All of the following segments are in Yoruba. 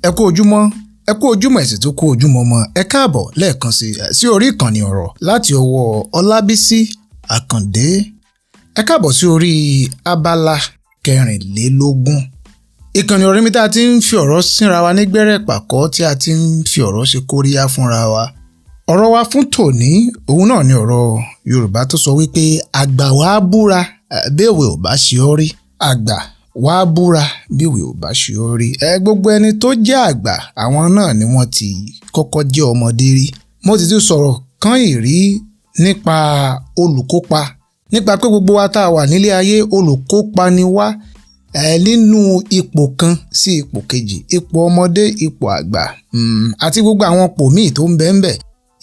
ẹ kú ojúmọ́ ẹ̀sìn tó kú ojúmọ́ mọ́ ẹ káàbọ̀ lẹ́ẹ̀kan sí orí ìkànnì ọ̀rọ̀ láti ọwọ́ Ọlábísí Àkàndé. Ẹ káàbọ̀ sí orí abala 24. Ìkànnì ọ̀rọ̀ mi tá a ti ń fi ọ̀rọ̀ sínra wa nígbẹ́rẹ́ pàkọ́ tí a ti ń fi ọ̀rọ̀ ṣe kóríyá fúnra wa. Ọ̀rọ̀ wa fún tòní òun náà ni ọ̀rọ̀ Yorùbá tó sọ wípé àgbà wàá búra béèwé ò bá ṣe ọ́ rí. Àgbà wàá búra béèwé ò bá ṣe ọ́ rí. Gbogbo ẹni tó jẹ́ àgbà àwọn náà ni wọ́n ti kọ́kọ́ jẹ́ ọmọdé rí. Mo ti sọ̀rọ̀ kan ìrí nípa olùkópa, nípa pé gbogbo wa tá a wà nílé ayé olùkópa ni wá nínú ipò kan sí ipò kejì, ipò ọmọdé, ipò àgbà, àti gbogbo àwọn ipò míì tó ń bẹ ń bẹ.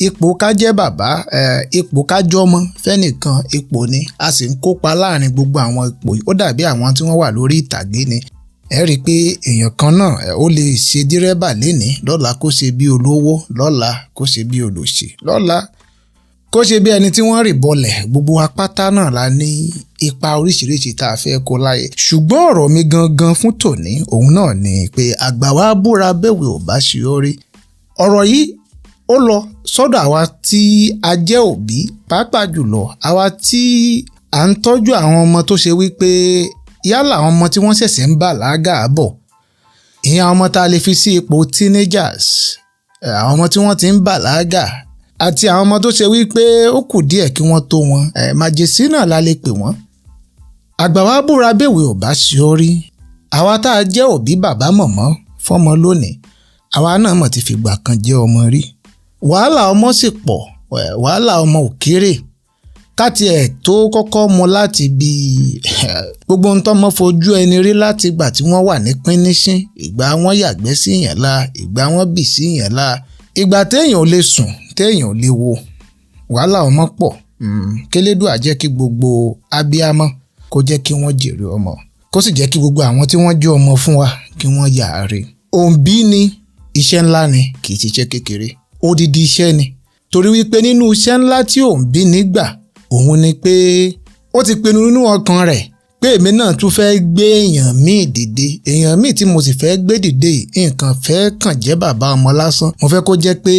Ipò ká jẹ́ bàbá, ipò ká jọmọ fẹ́nìkan ipò ni, a sì ń kópa láàrin gbogbo àwọn ipò yìí. Ó dàbí àwọn tí wọ́n wà lórí ìtàgé ni. Ẹ rí i pé èèyàn kan náà ó lè ṣe dírẹ́bà lénìí, lọ́la kó ṣe bí olówó, lọ́la kó ṣe bí olòṣì, lọ́la kó ṣe bí ẹni tí wọ́n rì bọlẹ̀. Gbogbo apáta náà la ní ipa oríṣiríṣi tá a fẹ́ kó láyé. Ṣùgbọ́n ọ̀rọ̀ mi gangan fún tòní òun náà ni pé àgbà wàá búra béèwé ò bá ṣe ọ́ rí. Ọ̀rọ̀ yìí ó lọ sọ́dọ̀ àwa tí a jẹ́ òbí, pàápàá jùlọ àwa tí à ń tọ́jú àwọn ọmọ tó ṣe wípé yálà àwọn ọmọ tí wọ́n ṣẹ̀ṣẹ̀ ń bàlágà bọ̀, ìyẹn àwọn ọmọ tá a lè fi sí ipò teenagers, àwọn ọmọ tí wọ́n ti ń bàlágà, àti àwọn ọmọ tó ṣe wípé ó kù díẹ̀ kí wọ́n tó wọn, màjèsí náà la lè pè wọ́n. Àgbà wàá búra béèwé ò bá ṣe ọ́ rí. Àwa tá a jẹ́ òbí bàbá mọ̀mọ́ fọ́mọ lónìí, àwa náà mọ̀ ti fìgbà kan jẹ́ ọmọ rí. Wàhálà ọmọ sì pọ̀, wàhálà ọmọ ò kéré. Káti ẹ̀ tó kọ́kọ́ mọ láti bí gbogbo ohun tó mọ́ fojú ẹni rí láti ìgbà tí wọ́n wà ní píníṣín, ìgbà wọn yàgbẹ́ sí yẹn la, ìgbà wọn bì sí yẹn la, ìgbà téèyàn ò lè sùn, téèyàn ò lè wo. Wàhálà ọmọ pọ̀. Kélédùà jẹ́ kí gbogbo abiyamọ kó jẹ́ kí wọ́n jèrè ọmọ, kó sì jẹ́ kí gbogbo àwọn tí wọ́n jẹ́ ọmọ fún wa kí wọ́n yàre. Òǹbí ni iṣẹ́ ńlá ni, kì í ṣiṣẹ́ kékeré. Odidi iṣẹ́ ni, torí wípé nínú iṣẹ́ ńlá tí òǹbí nígbà òun ni pé ó ti pinnu nínú ọkàn rẹ̀ pé èmi náà tún fẹ́ gbé èèyàn míì dìde. Èèyàn míì tí mo sì fẹ́ gbé dìde yìí, nǹkan fẹ́ kàn jẹ́ bàbá ọmọ lásán. Mo fẹ́ kó jẹ́ pé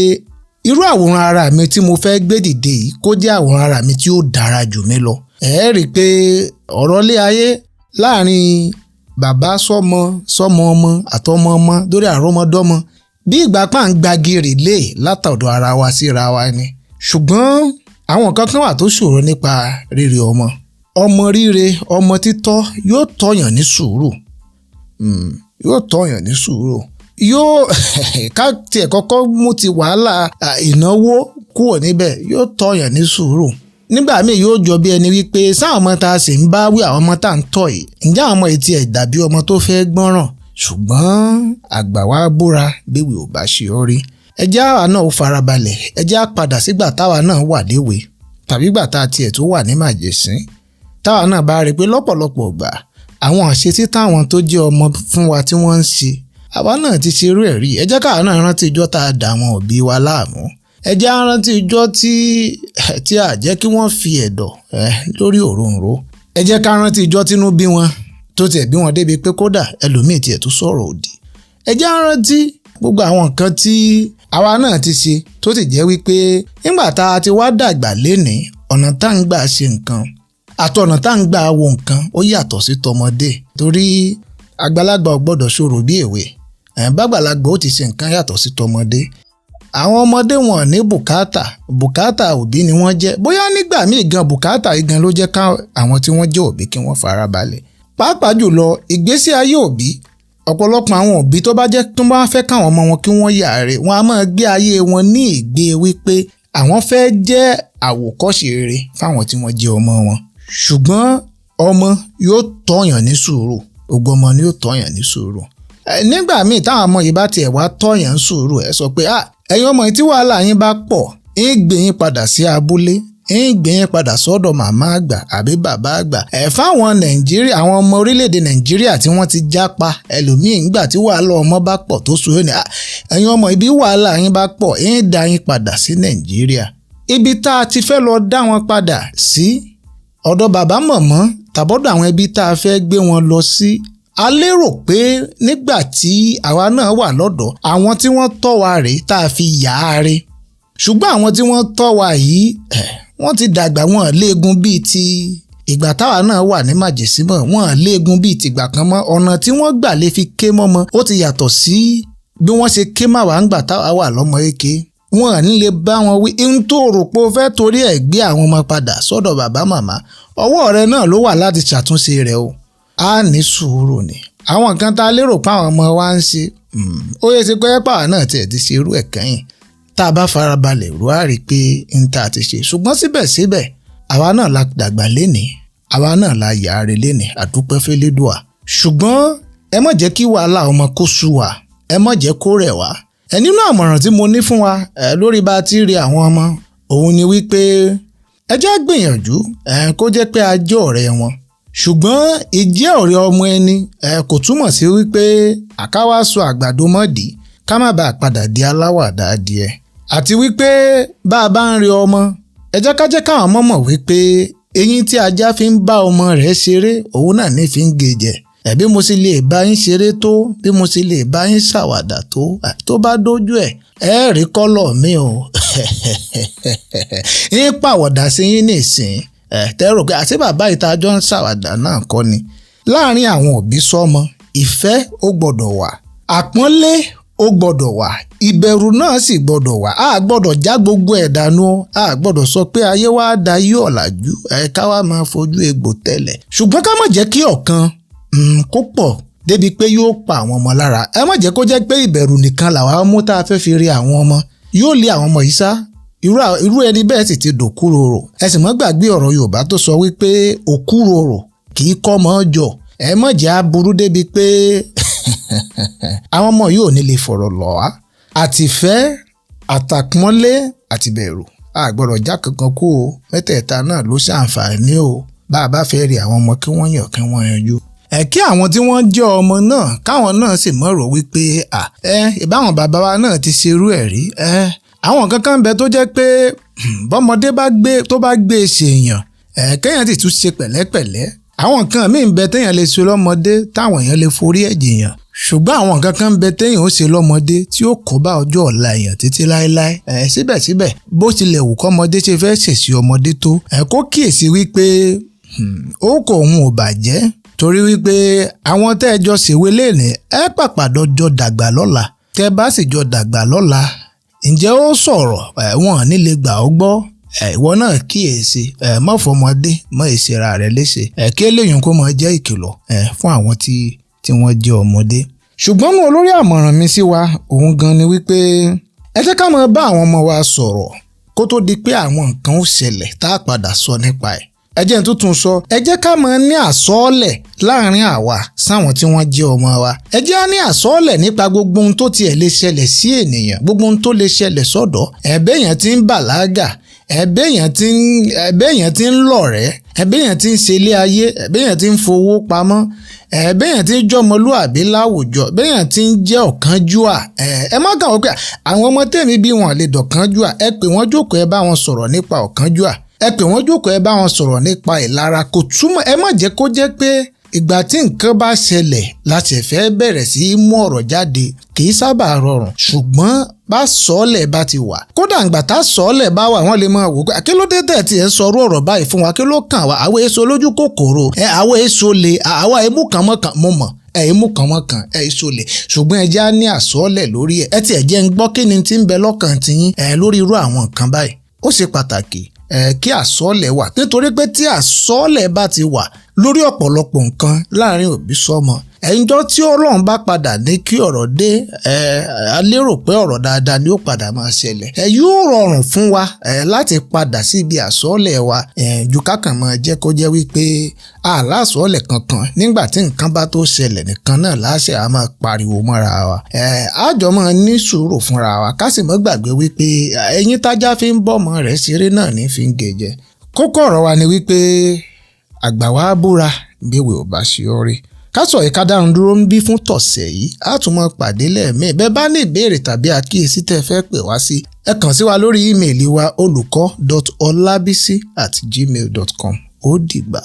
irú àwòrán ara mi tí mo fẹ́ gbé dìde yìí kó jẹ́ àwòrán ara mi tí ó dára jù mí lọ. Ẹ rí i pé ọ̀rọ̀ lé ayé láàrin bàbá sọ́mọ ọmọ àtọmọ ọmọ lórí àrọ́mọdọ́mọ bí ìgbà pà ń gbagi rèlé látọ̀dọ̀ ara wa síra wa ni. Ṣùgbọ́n àwọn kan wà tó ṣòro nípa rere ọmọ. Ọmọ ríre, ọmọ títọ́ yóò tọ́yàn ní sùúrù. Yóò tọ́yàn ní sùúrù. Yóò ká tiẹ̀ kọ́kọ́ mú ti wàhálà ìnáwó kúrò níbẹ̀, yóò tọ́yàn ní sùúrù. Nígbà míì yóò jọ bí ẹni wípé sáwọn ọmọ tá a sì ń bá wí àwọn ọmọ tá à ń tọ́ yìí, ǹjẹ́ àwọn ọmọ yìí tiẹ̀ dàbí ọmọ tó fẹ́ gbọ́ràn? Ṣùgbọ́n àgbà wàá búra béèwé ò bá ṣe ọ́ rí. Ẹ jẹ́ àwa náà ó farabalẹ̀, ẹ jẹ́ á padà sígbà táwa náà wà léwe, tàbí ìgbà tá a tiẹ̀ tó wà ní màjèsín. Táwa náà bá rí i pé lọ́pọ̀lọpọ̀ ìgbà àwọn àṣetí táwọn tó jẹ́ ọmọ fún wa tí wọ́n ń ṣe, àwa náà ti ṣe irú ẹ̀ rí. Ẹ jẹ́ káwa náà rántí ijọ́ tá a dà àwọn òbí wa láàmú. Ẹ jẹ́ á rántí ijọ́ tí a jẹ́ kí wọ́n fi ẹ̀dọ̀ lórí òróǹro. Ẹ jẹ́ ká rántí ijọ́ tínú bí wọn, tó tiẹ̀ bí wọn débi pé kódà ẹlòmíì tiẹ̀ tó sọ̀rọ̀ òdì. Ẹ jẹ́ á rántí gbogbo àwọn nǹkan tí àwa náà ti ṣe tó sì jẹ́ wípé nígbà tá a ti wá dàgbà lénìí, ọ̀nà tá à ń gbà ṣe nǹkan àtọ̀nà tá à ń gbà wo nǹkan ó yàtọ̀ sí tọmọdé. Torí àgbàlagbà ò gbọ́dọ̀ ṣòro bí èwe. Bàgbàlagbà ó ti ṣe nǹkan yàtọ̀ sí tọmọdé. Àwọn ọmọdé wọn ní bùkátà òbí ni wọ́n jẹ́. Bóyá nígbà míì gan bùkátà igan ló jẹ́ ká àwọn tí wọ́n jẹ́ òbí kí wọ́n farabalẹ̀. Pàápàá jùlọ ìgbésí ayé òbí, ọ̀pọ̀lọpọ̀ àwọn òbí tó bá jẹ́ tó bá fẹ́ káwọn ọmọ wọn kí wọ́n yàre, wọn a máa gbé ayé wọn ní ìgbé wípé àwọn fẹ́ jẹ́ àwòkọ́ṣe rere fáwọn tí wọ́n jẹ́ ọmọ wọn. Ṣùgbọ́n ọmọ yóò tọ́yàn ní sùúrù, gbogbo ọmọ ni yóò tọ́yàn ní sùúrù. Nígbà míì táwọn ọmọ yìí bá tiẹ̀ wá tọ́yàn sùúrù, ẹ sọ pé ẹ̀yin ọmọ yìí tí wàhálà yín bá pọ̀, ń gbé yín padà sí abúlé, ń gbé yín padà sọ́dọ̀ màmá àgbà àbí bàbá àgbà. Fáwọn Nàìjíríà, àwọn ọmọ orílẹ̀-èdè Nàìjíríà tí wọ́n ti jápa, ẹlòmíì ńgbà tí wàhálà ọmọ bá pọ̀ tó sùn yóò ní ẹ̀yin ọmọ ibi wàhálà yín bá pọ̀, ń dá yín padà sí Nàìjíríà. Ibi tá a ti fẹ́ lọ dá wọn padà sí ọ̀dọ̀ bàbá mọ̀mọ́ tàbọ́dọ̀ àwọn ẹbí tá a fẹ́ gbé wọn lọ sí, a lérò pé nígbà tí àwa náà wà lọ́dọ̀ àwọn tí wọ́n tọ́ wa rèé tá a fi yà á re ṣùgbọ́n àwọn tí wọ́n tọ́ wa yìí wọ́n ti dàgbà wọn léegun bíi ti ìgbà táwa náà wà ní màjèsímọ̀ wọn léegun bíi tìgbà kan mọ́ ọ̀nà tí wọ́n gbà lè fi ké mọ́mọ ó ti yàtọ̀ sí bí wọ́n ṣe ké máa wà ń gbà táwa wà lọ́mọ eke wọn ní lè bá wọn wí ń tó rò pé ó fẹ́ torí ẹ̀ gbé àwọn ọmọ padà sọ́dọ̀ bàbá màmá ọwọ́ rẹ náà ló wà láti ṣàtúnṣe rẹ̀ o á ní sùúrù ni àwọn nǹkan tá a lérò pé àwọn ọmọ wa ń ṣe ó yẹ ti pẹ́ pàwọn náà tiẹ̀ ti ṣe irú ẹ̀ kẹ́yìn tá a bá farabalẹ̀ rú á rí i pé ń ta ti ṣe ṣùgbọ́n síbẹ̀síbẹ̀ àwa náà la dàgbà lénìí àwa náà la yà á re lénìí àdúpẹ́ fẹ́lẹ́dùà ṣùgbọ́n ẹ má jẹ́ kí wàhálà ọmọ kó sú wa ẹ má jẹ́ kó rẹ̀ wá nínú àmọ̀ràn tí mo ní fún wa lórí bá a ti rí àwọn ọmọ òun ni wípé ẹ jẹ́ gbìyànjú kó jẹ́ pé a jẹ́ ọ̀rẹ́ wọn ṣùgbọ́n ìjẹ́ ọ̀rẹ́ ọmọ ẹni kò túmọ̀ sí wípé àkáwá sọ àgbàdo mọ́dì ká má bàa padà di aláwàdà adìẹ àti wípé bá a bá ń rí ọmọ ẹ jẹ́ ká jẹ́ káwọn ọmọ mọ̀ wípé eyín tí ajá fi ń bá ọmọ rẹ̀ ṣeré òun náà ní fi ń gé jẹ bí mo sì lè bá yín ṣeré tó bí mo sì lè bá yín ṣàwàdà tó bá dójú ẹ rí kọ́lọ̀ mi o yín pàwọ̀dà sí yín nìsín tẹ́rò pé àti bàbá ìtajọ́ ń ṣàwàdà náà kọ́ ni láàárín àwọn òbí sọ́mọ ìfẹ́ ó gbọ́dọ̀ wà àpọ́nlé ó gbọ́dọ̀ wà ìbẹ̀rù náà sì gbọ́dọ̀ wà a gbọ́dọ̀ já gbogbo ẹ̀ dànù a gbọ́dọ̀ sọ pé ayé wa da yí ọ̀làjú ká wá máa fojú egbò tẹ̀lẹ̀ ṣùgbọ́n ká má jẹ́ kí ọ̀kan kó pọ̀ débi pé yóò pa àwọn ọmọ lára ẹ má jẹ́ kó jẹ́ pé ìbẹ̀rù nìkan làwa mú tá a fẹ́ fi rí àwọn ọmọ yóò lé àwọn ọmọ yìí sá irú ẹni bẹ́ẹ̀ sì ti dòkúròrò ẹ sì mọ́ gbàgbé ọ̀rọ̀ Yorùbá tó sọ wípé òkúròrò kì í kọ́ mọ́ jọ ẹ má jẹ́ aburú débi pé àwọn ọmọ yóò ní lè fọ̀rọ̀ lọ̀ wá àtìfẹ́ àtàpọ́nlé àti bẹ̀rù a gbọ́dọ̀ já kankan kú o mẹ́tẹ̀ẹ̀ta náà ló ṣàǹfààní o bá a bá fẹ́ rí àwọn ọmọ kí wọ́n yàn kí wọ́n yanjú kí àwọn tí wọ́n jẹ́ ọmọ náà káwọn náà sì mọ̀rọ̀ wípé ìbáwọn bàbá wa náà ti ṣerú ẹ̀ rí àwọn kankan bẹ tó jẹ́ pé bọ́mọdé tó bá gbé ṣèèyàn kéèyàn sì tún ṣe pẹ̀lẹ́pẹ̀lẹ́ àwọn nǹkan míì ń bẹ téèyàn lè ṣe lọ́mọdé táwọn èèyàn lè forí ẹ̀jẹ̀ yàn ṣùgbọ́n àwọn nǹkan kan ń bẹ téèyàn ó ṣe lọ́mọdé tí ó kó bá ọjọ́ ọ̀la èèyàn títí láéláé síbẹ̀síbẹ̀ bó tilẹ̀ wù kọ́mọdé ṣe fẹ́ ṣèṣì ọmọdé tó kó kíyèsí wípé ó kò òun ò bàjẹ́ torí wípé àwọn tẹ́ ẹ jọ ṣèwé léèní ẹ pàpàdọ́ jọ dàgbà lọ́la tẹ́ bá sì jọ dàgbà lọ́la ǹjẹ́ ó sọ̀rọ̀ wọn ní lè gbà ọ́ gbọ́ ìwọ náà kíyèsí mọ́ fọmọdé mọ́ ìṣera rẹ̀ léṣe kí eléyìí kó mọ jẹ́ ìkìlọ̀ fún àwọn tí wọ́n jẹ́ ọmọdé. ṣùgbọ́n mo olórí àmọ̀ràn mi sí wa òun gan ni wípé ẹ jẹ́ ká máa bá àwọn ọmọ wa sọ̀rọ̀ kó tó di pé àwọn nǹkan ó ṣẹlẹ̀ tá a padà sọ nípa ẹ̀. ẹ jẹ́ n tuntun sọ ẹ jẹ́ ká máa ní àsọọ́lẹ̀ láàrin àwa sáwọn tí wọ́n jẹ́ ọmọ wa. ẹ jẹ́ á ní àsọọ́lẹ̀ nípa gbogbo ohun tó tiẹ̀ lè ṣẹlẹ̀ sí ènìyàn gbogbo ohun tó lè ṣẹlẹ̀ sọ́dọ̀ ẹ̀bẹ́yàn tí ń bàlágà ẹ̀bẹ́yàn tí ń lọ̀rẹ́ ẹ̀bẹ́yàn tí ń ṣe ilé ayé ẹ̀bẹ́yàn tí ń fowó pamọ́ ẹ̀bẹ́yàn tí ń jọmọlúàbí láwùjọ ẹ̀bẹ́yàn tí ń jẹ́ ọ̀kánjúà ẹ má kàn wọ́n pé àwọn ọmọ tèmi bí wọn lè dọ̀kánjúà ẹ pè wọ́n jókòó ẹ bá wọn sọ̀rọ̀ nípa ọ̀kánjúà ẹ pè wọ́n jókòó ẹ bá wọn sọ̀rọ̀ nípa ìlara kò túmọ̀ ẹ má jẹ́ kó jẹ́ pé ìgbà tí nǹkan bá ṣẹlẹ̀ láti fẹ́ bẹ̀rẹ̀ sí í mú ọ̀rọ̀ jáde kì í sábà rọrùn ṣùgbọ́n bá sọ́ọ̀lẹ̀ bá ti wà kódà ìgbà tá sọ́ọ̀lẹ̀ bá wà wọ́n lè máa wò pé kí ló dé tẹ̀ tí ẹ sọrú ọ̀rọ̀ báyìí fún wa kí ló kàn wá àwọn èso lójú kòkòrò àwọn èso le àwa èmú kan mọ́ kan mo mọ̀ èmú kan mọ́ kan èso le ṣùgbọ́n ẹ já ní àsọ́ọ̀lẹ̀ lórí ẹ tí ẹ jẹ́ ń gbọ́ kí ni ti ń bẹ lọ́kàn tiyín lórí irú àwọn nǹkan báyìí ó ṣe pàtàkì kí àsọ́ọ̀lẹ̀ wà nítorí pé tí àsọ́ọ̀lẹ̀ bá ti wà lórí ọ̀pọ̀lọpọ̀ nǹkan láàrin òbí sọ́mọ ẹ̀ńjọ́ tí Ọlọ́run bá padà ní kí ọ̀rọ̀ dé a lérò pé ọ̀rọ̀ dáadáa ni ó padà máa ṣẹlẹ̀ yóò rọrùn fún wa láti padà síbi àsọ́ọ̀lẹ̀ wa ju kákan máa jẹ́ kó jẹ́ wípé àlàsọ́ọ̀lẹ̀ kankan nígbà tí nǹkan bá tó ṣẹlẹ̀ nìkan náà láṣẹ a máa pariwo mọ́ra wa àjọ máa ní sùúrù fúnra wa ká sì mọ́ gbàgbé wípé ẹyin tájá fi ń bọ́mọ rẹ̀ ṣeré náà ní fi ń gèjẹ kókó ọ̀rọ̀ wa ni wípé àgbà wa búra bíwèé ò bá ṣe ọ́ rí ká sọ ìka dáhùn dúró ń bí fún tọ̀sẹ̀ yìí á tún mọ́ pàdé lẹ́ẹ̀mí bẹ́ẹ̀ bá ní ìbéèrè tàbí àkíyèsí tẹ́ fẹ́ pè wá sí ẹ kàn sí wa lórí ímeèlì wa olùkọ́.olabisi@gmail.com ó dìgbà.